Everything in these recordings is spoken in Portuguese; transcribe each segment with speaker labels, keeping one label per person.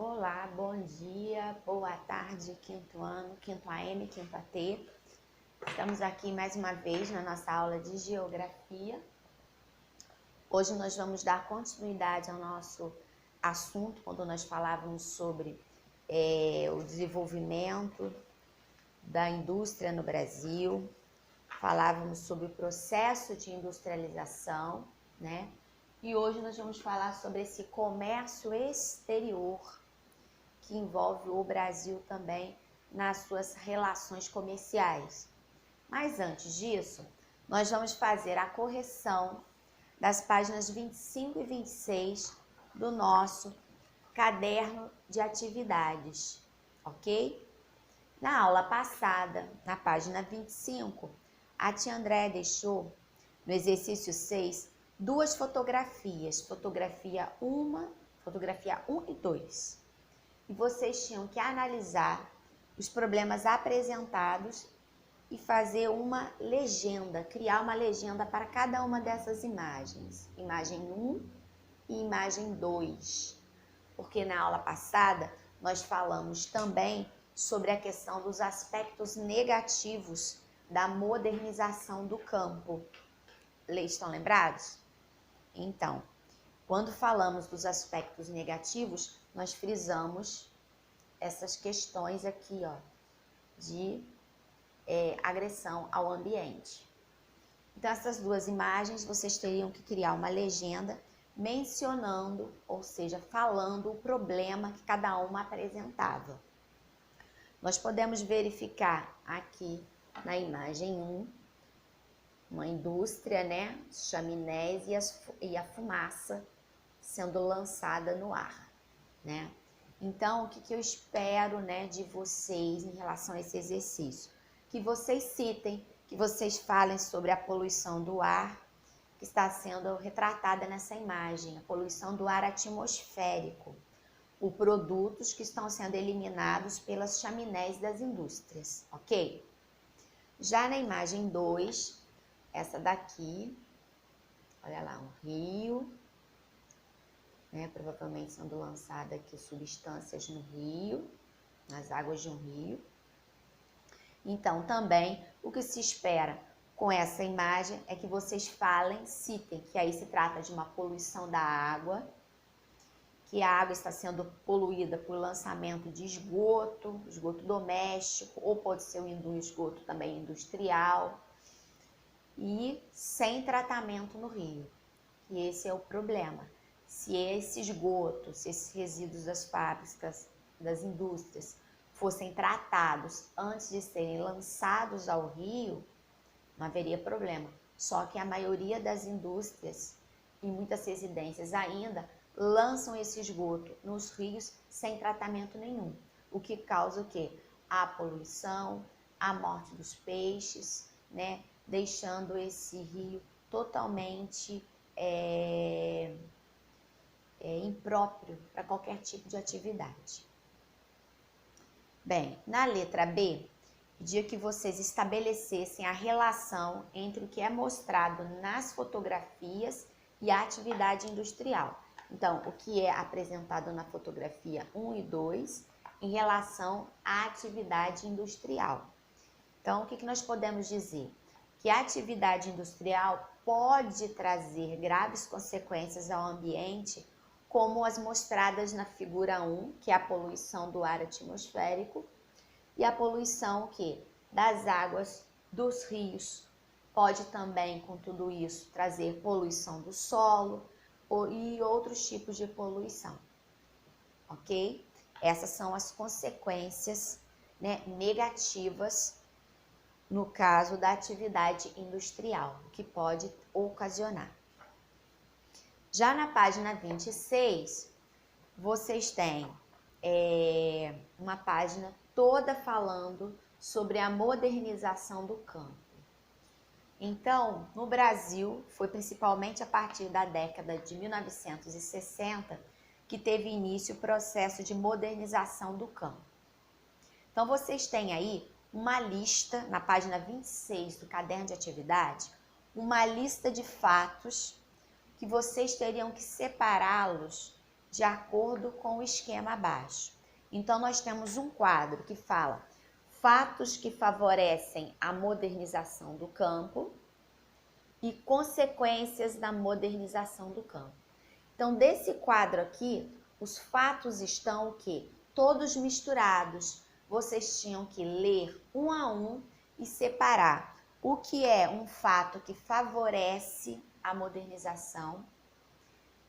Speaker 1: Olá, bom dia, boa tarde, quinto ano, quinto AM, quinto AT. Estamos aqui mais uma vez na nossa aula de Geografia. Hoje nós vamos dar continuidade ao nosso assunto, quando nós falávamos sobre o desenvolvimento da indústria no Brasil, falávamos sobre o processo de industrialização, né? E hoje nós vamos falar sobre esse comércio exterior, que envolve o Brasil também nas suas relações comerciais. Mas antes disso, nós vamos fazer a correção das páginas 25 e 26 do nosso caderno de atividades, ok? Na aula passada, na página 25, a tia Andréia deixou, no exercício 6, duas fotografias, fotografia 1 e 2. E vocês tinham que analisar os problemas apresentados e fazer uma legenda, criar uma legenda para cada uma dessas imagens. Imagem 1 e imagem 2. Porque na aula passada nós falamos também sobre a questão dos aspectos negativos da modernização do campo. Estão lembrados? Então, quando falamos dos aspectos negativos, nós frisamos essas questões aqui, ó, de agressão ao ambiente. Então, essas duas imagens, vocês teriam que criar uma legenda mencionando, ou seja, falando o problema que cada uma apresentava. Nós podemos verificar aqui na imagem 1, uma indústria, né, chaminés e a fumaça sendo lançada no ar, né? Então, o que eu espero, né, de vocês em relação a esse exercício? Que vocês citem, que vocês falem sobre a poluição do ar que está sendo retratada nessa imagem, a poluição do ar atmosférico, os produtos que estão sendo eliminados pelas chaminés das indústrias, ok? Já na imagem 2, essa daqui, olha lá, um rio, né, provavelmente sendo lançadas aqui substâncias no rio, nas águas de um rio. Então, também, o que se espera com essa imagem é que vocês falem, citem, que aí se trata de uma poluição da água, que a água está sendo poluída por lançamento de esgoto doméstico, ou pode ser um esgoto também industrial, e sem tratamento no rio. E esse é o problema. Se esse esgoto, se esses resíduos das fábricas, das indústrias, fossem tratados antes de serem lançados ao rio, não haveria problema. Só que a maioria das indústrias e muitas residências ainda lançam esse esgoto nos rios sem tratamento nenhum. O que causa o quê? A poluição, a morte dos peixes, né? Deixando esse rio totalmente impróprio para qualquer tipo de atividade. Bem, na letra B, pedia que vocês estabelecessem a relação entre o que é mostrado nas fotografias e a atividade industrial. Então, o que é apresentado na fotografia 1 e 2 em relação à atividade industrial. Então, o que nós podemos dizer? Que a atividade industrial pode trazer graves consequências ao ambiente, como as mostradas na figura 1, que é a poluição do ar atmosférico, e a poluição das águas dos rios. Pode também, com tudo isso, trazer poluição do solo e outros tipos de poluição, ok? Essas são as consequências, né, negativas no caso da atividade industrial, que pode ocasionar. Já na página 26, vocês têm uma página toda falando sobre a modernização do campo. Então, no Brasil, foi principalmente a partir da década de 1960 que teve início o processo de modernização do campo. Então, vocês têm aí uma lista, na página 26 do caderno de atividade, uma lista de fatos que vocês teriam que separá-los de acordo com o esquema abaixo. Então, nós temos um quadro que fala fatos que favorecem a modernização do campo e consequências da modernização do campo. Então, desse quadro aqui, os fatos estão o quê? Todos misturados. Vocês tinham que ler um a um e separar o que é um fato que favorece a modernização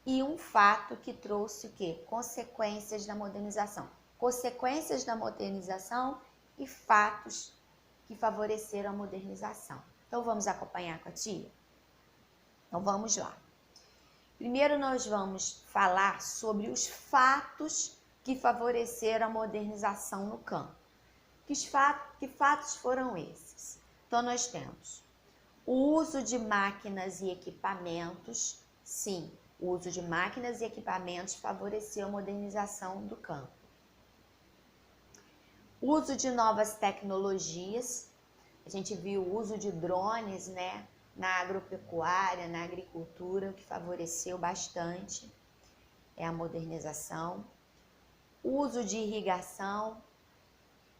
Speaker 1: e um fato que trouxe o quê? Consequências da modernização. Consequências da modernização e fatos que favoreceram a modernização. Então, vamos acompanhar com a tia? Então, vamos lá. Primeiro, nós vamos falar sobre os fatos que favoreceram a modernização no campo. Que fatos foram esses? Então, nós temos o uso de máquinas e equipamentos. Sim, o uso de máquinas e equipamentos favoreceu a modernização do campo. Uso de novas tecnologias. A gente viu o uso de drones, né, na agropecuária, na agricultura, o que favoreceu bastante é a modernização. Uso de irrigação,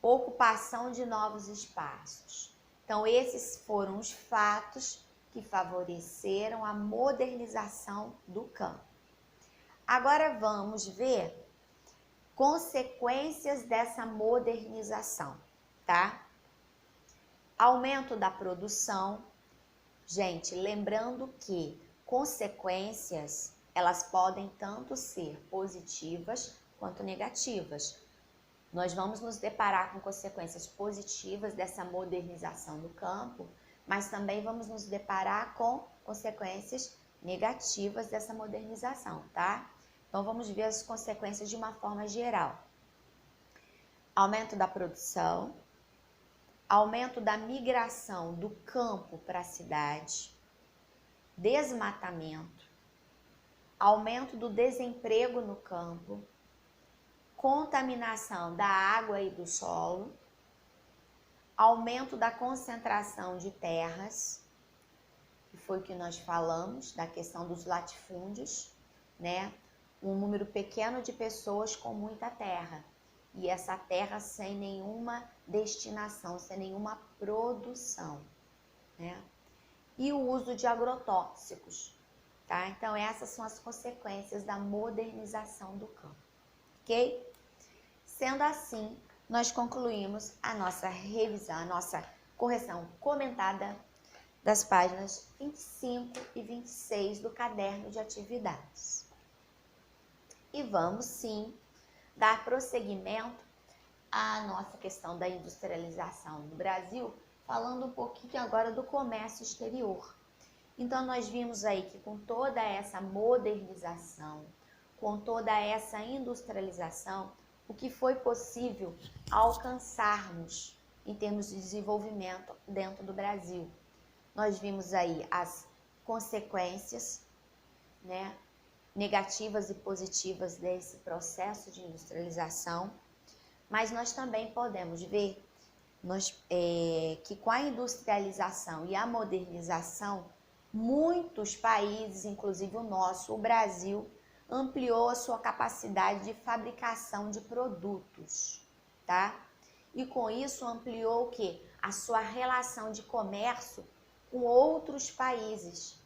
Speaker 1: ocupação de novos espaços. Então, esses foram os fatos que favoreceram a modernização do campo. Agora vamos ver consequências dessa modernização, tá? Aumento da produção. Gente, lembrando que consequências, elas podem tanto ser positivas quanto negativas. Nós vamos nos deparar com consequências positivas dessa modernização do campo, mas também vamos nos deparar com consequências negativas dessa modernização, tá? Então, vamos ver as consequências de uma forma geral. Aumento da produção, aumento da migração do campo para a cidade, desmatamento, aumento do desemprego no campo, contaminação da água e do solo, aumento da concentração de terras, que foi o que nós falamos, da questão dos latifúndios, né? Um número pequeno de pessoas com muita terra, e essa terra sem nenhuma destinação, sem nenhuma produção, né? E o uso de agrotóxicos, tá? Então, essas são as consequências da modernização do campo, ok? Sendo assim, nós concluímos a nossa revisão, a nossa correção comentada das páginas 25 e 26 do caderno de atividades. E vamos, sim, dar prosseguimento à nossa questão da industrialização no Brasil, falando um pouquinho agora do comércio exterior. Então, nós vimos aí que com toda essa modernização, com toda essa industrialização, o que foi possível alcançarmos em termos de desenvolvimento dentro do Brasil. Nós vimos aí as consequências, né, negativas e positivas desse processo de industrialização, mas nós também podemos ver que com a industrialização e a modernização, muitos países, inclusive o nosso, o Brasil, ampliou a sua capacidade de fabricação de produtos, tá? E com isso ampliou o quê? A sua relação de comércio com outros países.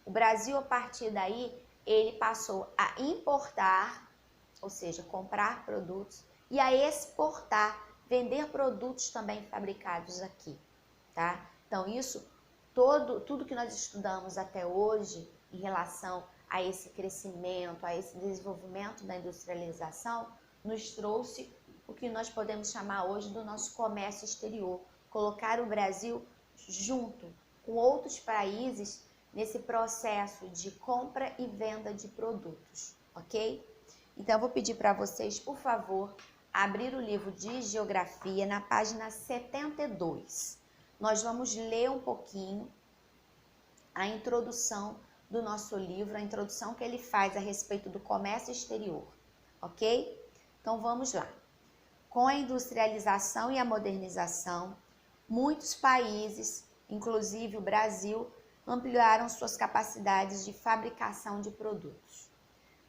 Speaker 1: O Brasil, a partir daí, ele passou a importar, ou seja, comprar produtos, e a exportar, vender produtos também fabricados aqui, tá? Então, isso, tudo que nós estudamos até hoje em relação a esse crescimento, a esse desenvolvimento da industrialização, nos trouxe o que nós podemos chamar hoje do nosso comércio exterior, colocar o Brasil junto com outros países nesse processo de compra e venda de produtos, ok? Então, eu vou pedir para vocês, por favor, abrir o livro de Geografia na página 72. Nós vamos ler um pouquinho a introdução do nosso livro, a introdução que ele faz a respeito do comércio exterior, ok? Então, vamos lá. Com a industrialização e a modernização, muitos países, inclusive o Brasil, ampliaram suas capacidades de fabricação de produtos.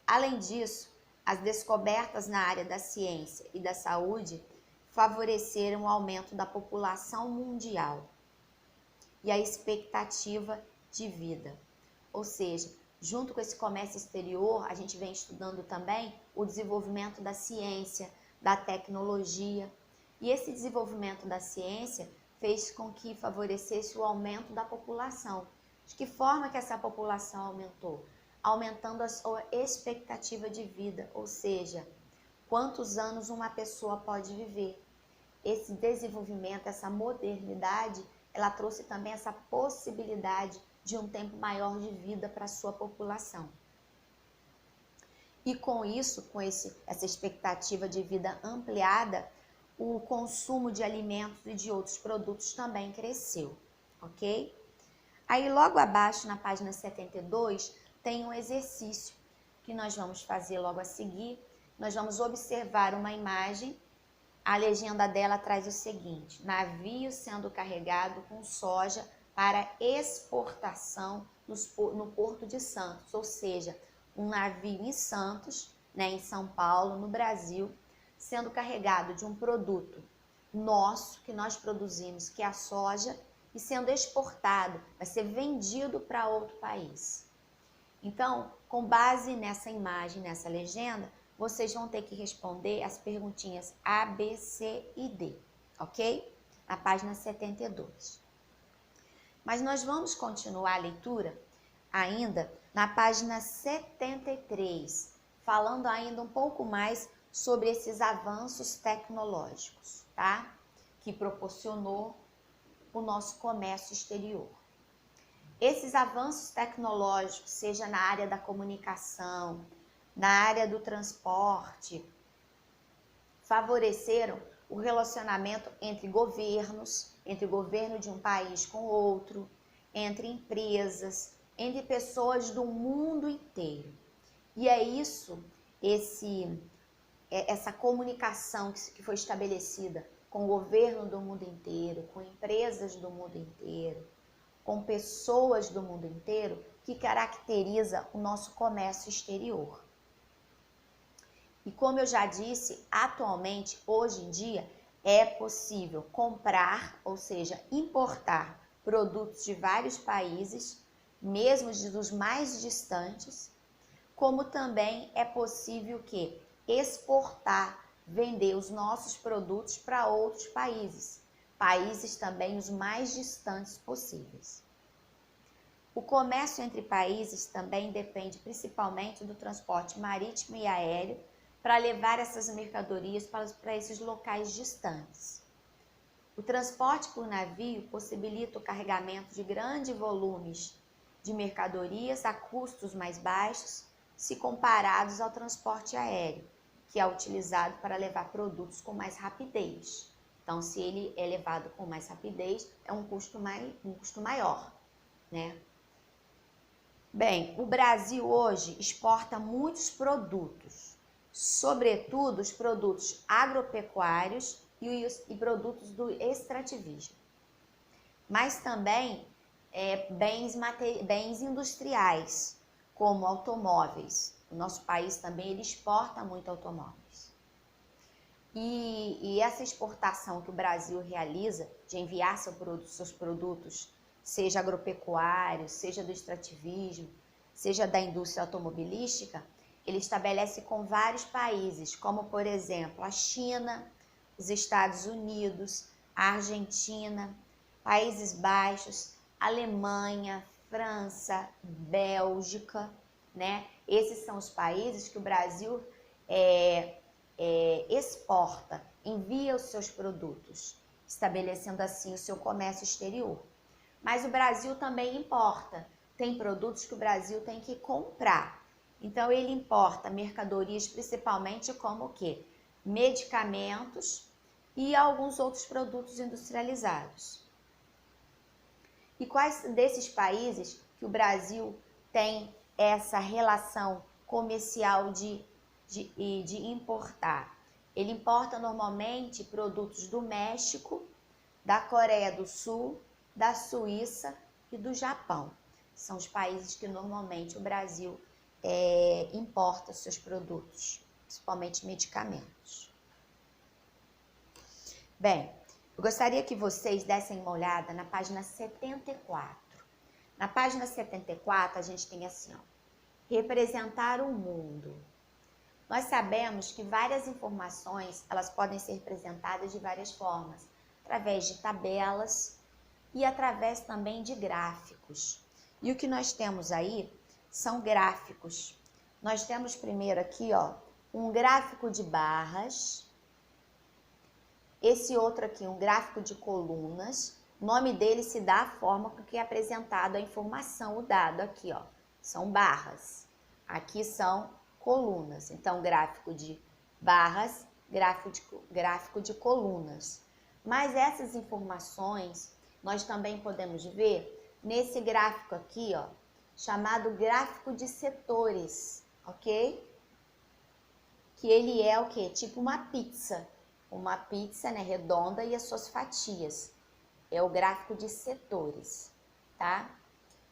Speaker 1: Além disso, as descobertas na área da ciência e da saúde favoreceram o aumento da população mundial e a expectativa de vida. Ou seja, junto com esse comércio exterior, a gente vem estudando também o desenvolvimento da ciência, da tecnologia. E esse desenvolvimento da ciência fez com que favorecesse o aumento da população. De que forma que essa população aumentou? Aumentando a sua expectativa de vida, ou seja, quantos anos uma pessoa pode viver. Esse desenvolvimento, essa modernidade, ela trouxe também essa possibilidade de um tempo maior de vida para a sua população. E com isso, essa expectativa de vida ampliada, o consumo de alimentos e de outros produtos também cresceu, ok? Aí logo abaixo, na página 72, tem um exercício que nós vamos fazer logo a seguir. Nós vamos observar uma imagem. A legenda dela traz o seguinte: navio sendo carregado com soja para exportação no Porto de Santos, ou seja, um navio em Santos, em São Paulo, no Brasil, sendo carregado de um produto nosso, que nós produzimos, que é a soja, e sendo exportado, vai ser vendido para outro país. Então, com base nessa imagem, nessa legenda, vocês vão ter que responder as perguntinhas A, B, C e D, ok? Na página 72. Mas nós vamos continuar a leitura ainda na página 73, falando ainda um pouco mais sobre esses avanços tecnológicos, tá? Que proporcionou o nosso comércio exterior. Esses avanços tecnológicos, seja na área da comunicação, na área do transporte, favoreceram o relacionamento entre governos, entre o governo de um país com outro, entre empresas, entre pessoas do mundo inteiro. E é isso, essa comunicação que foi estabelecida com o governo do mundo inteiro, com empresas do mundo inteiro, com pessoas do mundo inteiro, que caracteriza o nosso comércio exterior. E como eu já disse, atualmente, hoje em dia, é possível comprar, ou seja, importar produtos de vários países, mesmo dos mais distantes, como também é possível que exportar, vender os nossos produtos para outros países, países também os mais distantes possíveis. O comércio entre países também depende principalmente do transporte marítimo e aéreo para levar essas mercadorias para esses locais distantes. O transporte por navio possibilita o carregamento de grandes volumes de mercadorias a custos mais baixos se comparados ao transporte aéreo, que é utilizado para levar produtos com mais rapidez. Então, se ele é levado com mais rapidez, é um custo maior, né? Bem, o Brasil hoje exporta muitos produtos, sobretudo os produtos agropecuários e produtos do extrativismo, mas também bens industriais, como automóveis. O nosso país também ele exporta muito automóveis. E essa exportação que o Brasil realiza, de enviar seus produtos, seja agropecuário, seja do extrativismo, seja da indústria automobilística, ele estabelece com vários países, como por exemplo a China, os Estados Unidos, a Argentina, Países Baixos, Alemanha, França, Bélgica, né? Esses são os países que o Brasil exporta, envia os seus produtos, estabelecendo assim o seu comércio exterior. Mas o Brasil também importa. Tem produtos que o Brasil tem que comprar. Então, ele importa mercadorias principalmente como o quê? Medicamentos e alguns outros produtos industrializados. E quais desses países que o Brasil tem essa relação comercial de importar? Ele importa normalmente produtos do México, da Coreia do Sul, da Suíça e do Japão. São os países que normalmente o Brasil importa seus produtos. principalmente medicamentos. Bem, eu gostaria que vocês dessem uma olhada na página 74. Na página 74, a gente tem assim, ó, representar o mundo. Nós sabemos que várias informações, elas podem ser representadas de várias formas, através de tabelas e através também de gráficos. E o que nós temos aí são gráficos. Nós temos primeiro aqui, ó, um gráfico de barras, esse outro aqui, um gráfico de colunas. O nome dele se dá a forma com que é apresentado a informação, o dado aqui, ó, são barras. Aqui são colunas. Então, gráfico de barras, gráfico de colunas. Mas essas informações nós também podemos ver nesse gráfico aqui, ó, chamado gráfico de setores, ok? Que ele é o quê? Tipo uma pizza. Uma pizza, né, redonda e as suas fatias. É o gráfico de setores, tá?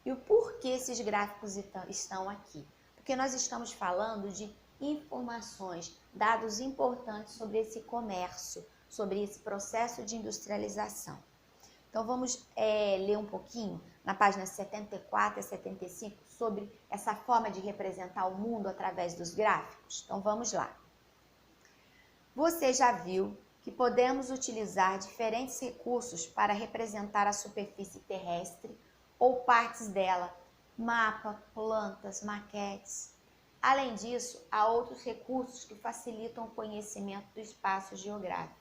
Speaker 1: E o porquê esses gráficos estão aqui? Porque nós estamos falando de informações, dados importantes sobre esse comércio, sobre esse processo de industrialização. Então, vamos ler um pouquinho na página 74 e 75 sobre essa forma de representar o mundo através dos gráficos. Então, vamos lá. Você já viu que podemos utilizar diferentes recursos para representar a superfície terrestre ou partes dela, mapa, plantas, maquetes. Além disso, há outros recursos que facilitam o conhecimento do espaço geográfico.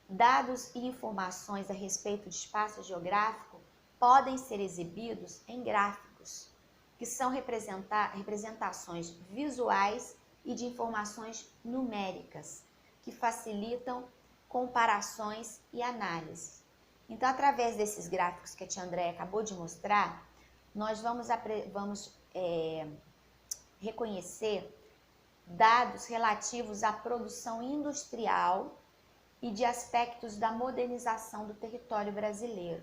Speaker 1: Dados e informações a respeito de espaço geográfico podem ser exibidos em gráficos, que são representações visuais e de informações numéricas, que facilitam comparações e análise. Então, através desses gráficos que a tia Andréia acabou de mostrar, nós vamos reconhecer dados relativos à produção industrial e de aspectos da modernização do território brasileiro.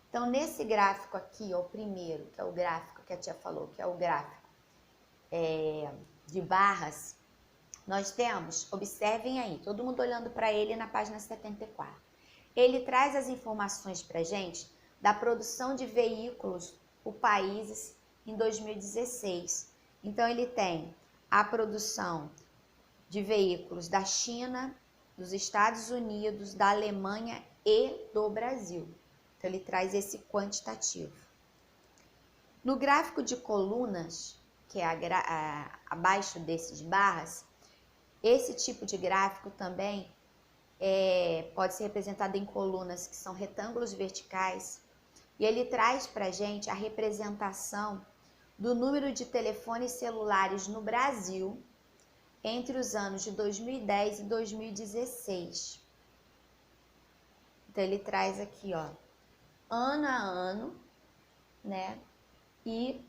Speaker 1: Então, nesse gráfico aqui, ó, o primeiro, que é o gráfico que a tia falou, que é o gráfico de barras, nós temos, observem aí, todo mundo olhando para ele na página 74. Ele traz as informações para a gente da produção de veículos por países em 2016. Então, ele tem a produção de veículos da China, dos Estados Unidos, da Alemanha e do Brasil. Então, ele traz esse quantitativo. No gráfico de colunas, que é abaixo desses barras, esse tipo de gráfico também pode ser representado em colunas que são retângulos verticais, e ele traz para a gente a representação do número de telefones celulares no Brasil entre os anos de 2010 e 2016. Então, ele traz aqui, ó, ano a ano, né, e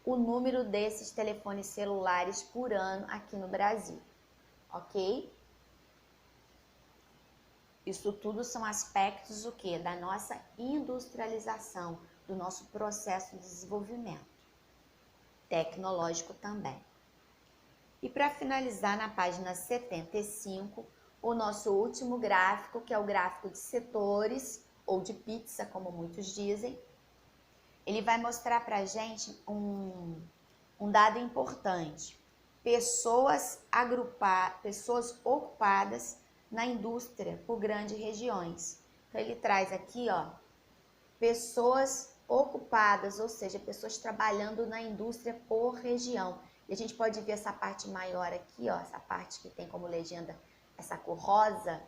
Speaker 1: o número desses telefones celulares por ano aqui no Brasil, ok? Isso tudo são aspectos o quê? Da nossa industrialização, do nosso processo de desenvolvimento tecnológico também. E para finalizar, na página 75, o nosso último gráfico, que é o gráfico de setores, ou de pizza, como muitos dizem, ele vai mostrar para a gente um dado importante. Pessoas ocupadas na indústria por grandes regiões. Então, ele traz aqui, ó, pessoas ocupadas, ou seja, pessoas trabalhando na indústria por região. E a gente pode ver essa parte maior aqui, ó, essa parte que tem como legenda essa cor rosa,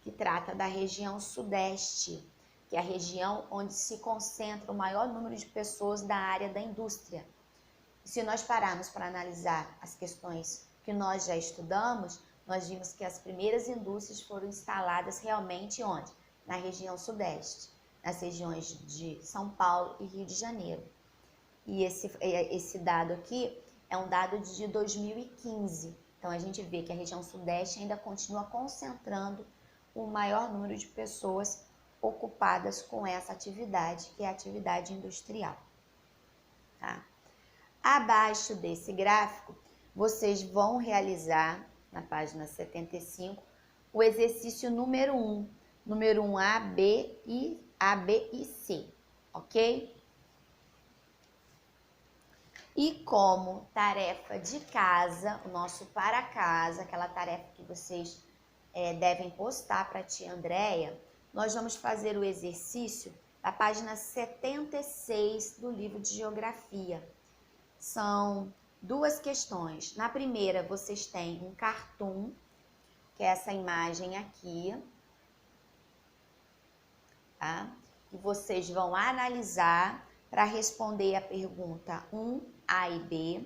Speaker 1: que trata da região sudeste, que é a região onde se concentra o maior número de pessoas da área da indústria. E se nós pararmos para analisar as questões que nós já estudamos, nós vimos que as primeiras indústrias foram instaladas realmente onde? Na região sudeste, nas regiões de São Paulo e Rio de Janeiro. E esse dado aqui é um dado de 2015. Então, a gente vê que a região sudeste ainda continua concentrando o maior número de pessoas ocupadas com essa atividade, que é a atividade industrial. Tá? Abaixo desse gráfico, vocês vão realizar, na página 75, o exercício número 1. Número 1, A, B e C, ok? E como tarefa de casa, o nosso para casa, aquela tarefa que vocês devem postar para a tia Andréia, nós vamos fazer o exercício da página 76 do livro de Geografia. São duas questões. Na primeira, vocês têm um cartoon, que é essa imagem aqui, tá? Que vocês vão analisar para responder a pergunta 1, A e B.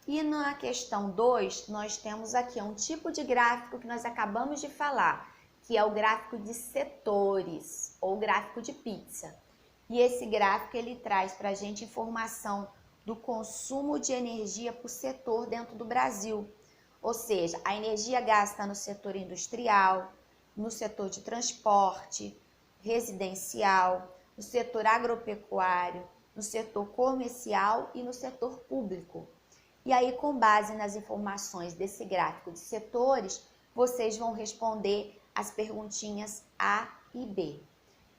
Speaker 1: E na questão 2, nós temos aqui um tipo de gráfico que nós acabamos de falar, que é o gráfico de setores, ou gráfico de pizza. E esse gráfico, ele traz para a gente informação do consumo de energia por setor dentro do Brasil. Ou seja, a energia gasta no setor industrial, no setor de transporte, residencial, no setor agropecuário, no setor comercial e no setor público. E aí, com base nas informações desse gráfico de setores, vocês vão responder as perguntinhas A e B,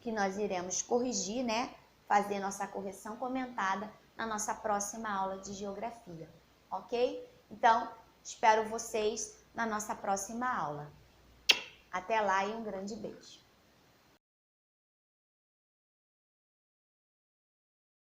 Speaker 1: que nós iremos corrigir, né? Fazer nossa correção comentada na nossa próxima aula de geografia, ok? Então, espero vocês na nossa próxima aula. Até lá e um grande beijo!